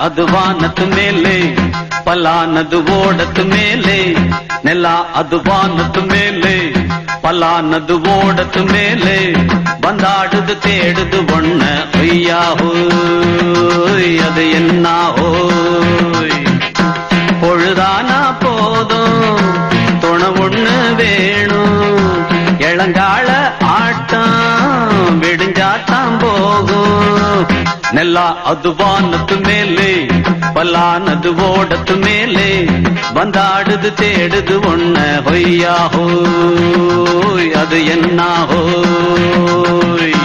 ಅದು ವಾನದ ಮೇಲೆ, ಪಲಾನದು ಓಡದ ಮೇಲೆ. ನೆಲ ಅದು ವಾನದ ಮೇಲೆ, ಪಲಾನದು ಓಡದ ಮೇಲೆ. ಬಂದಾಡುದು தேடுது ஒண்ண ஒய்யா ஹோய், அது என்ன ஹோய். பொழுதானா போதும் துணை ஒண்ணு வேணும். இளங்கால ஆட்டம் விடிஞ்சாத்தான் போகும். ನೆಲ ಅದು ವಾನದ ಮೇಲೆ, ಪಲಾನದು ಓಡದ ಮೇಲೆ. ಬಂದಾಡುದು தேடுது ஒண்ண ஒய்யா ஹோய், அது என்ன ஹோய்.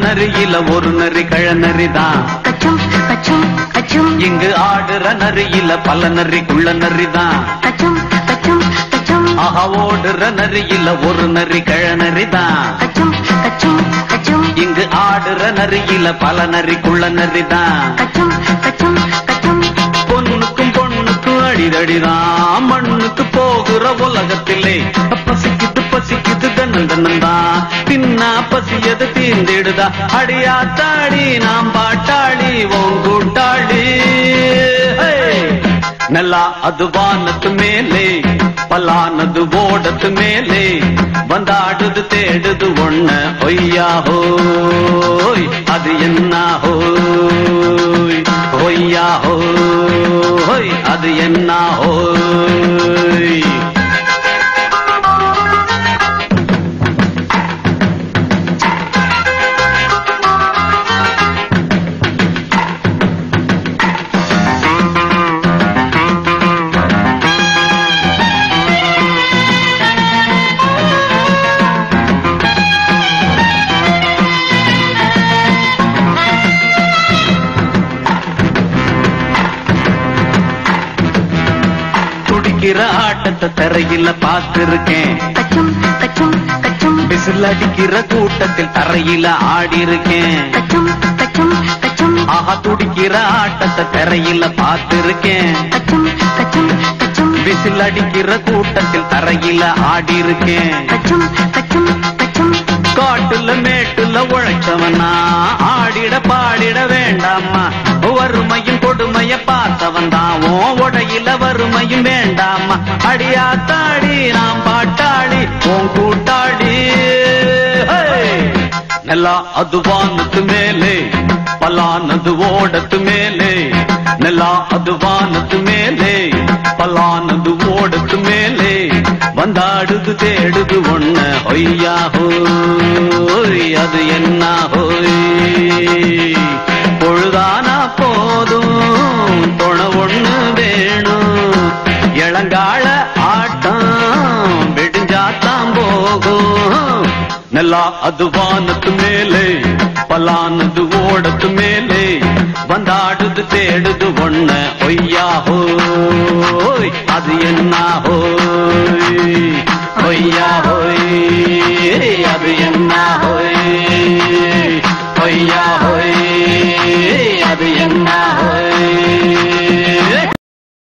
நரியில ஒரு நரி கழநரிதான், இங்கு ஆடுற நரியில பல நரி குள்ள நரிதான். ஆஹா ஓடுற நரியில ஒரு நரி கழநரிதான், இங்கு ஆடுற நரியில பல நரி குள்ள நரிதான். பொண்ணுக்கும் பொண்ணுக்கும் அடிதடிதான், மண்ணுக்கு போகிற உலகத்திலே. பசிக்குது பசிக்குது தன்னந்தனந்தான், தின்னா பசியது தீர்ந்திடுதா. அடியாத்தாடி நாம் பாட்டாளி உன் கூட்டாளி. ನೆಲ ಅದು ವಾನದ ಮೇಲೆ, ಪಲಾನದು ಓಡದ ಮೇಲೆ. ಬಂದಾಡುದು தேடுது ஒண்ண ஒய்யா ஹோய், அது என்ன ஹோய். ஒய்யா ஹோய், அது என்ன ஹோய். ஆட்டத்தை தரையில பார்த்திருக்கேன், விசில் அடிக்கிற கூட்டத்தில் தரையில ஆடி இருக்கேன். ஆஹா துடிக்கிற ஆட்டத்தை தரையில பார்த்திருக்கேன், விசில் அடிக்கிற கூட்டத்தில் தரையில ஆடி இருக்கேன். காட்டுல மேட்டுல உழைச்சவனா ஆடிட பாடிட வேண்டாமா. வறுமையும் கொடுமைய பார்த்தவன் தான் உடையில வறுமையும் வேண்டாமா. அடியாத்தாடி நாம் பாட்டாளி உன் கூட்டாளி. ನೆಲ ಅದು ವಾನದ ಮೇಲೆ, ಪಲಾನದು ಓಡದ ಮೇಲೆ. ನೆಲ ಅದು ವಾನದ ಮೇಲೆ, ಪಲಾನದು ಓಡದ ಮೇಲೆ. ಬಂದಾಡುದು தேடுது ஒண்ண ஒய்யா ஹோய், அது என்ன ஹோய். பொழுதானா போதும் துணை ஒண்ணு வேணும். இளங்கால ஆட்டம் விடிஞ்சாத்தான் போகும். ನೆಲ ಅದು ವಾನದ ಮೇಲೆ, ಪಲಾನದು ಓಡದ ಮೇಲೆ. ಬಂದಾಡುದು தேடுது ஒண்ண ஒய்யா ஹோய், அது என்ன ஹோய்.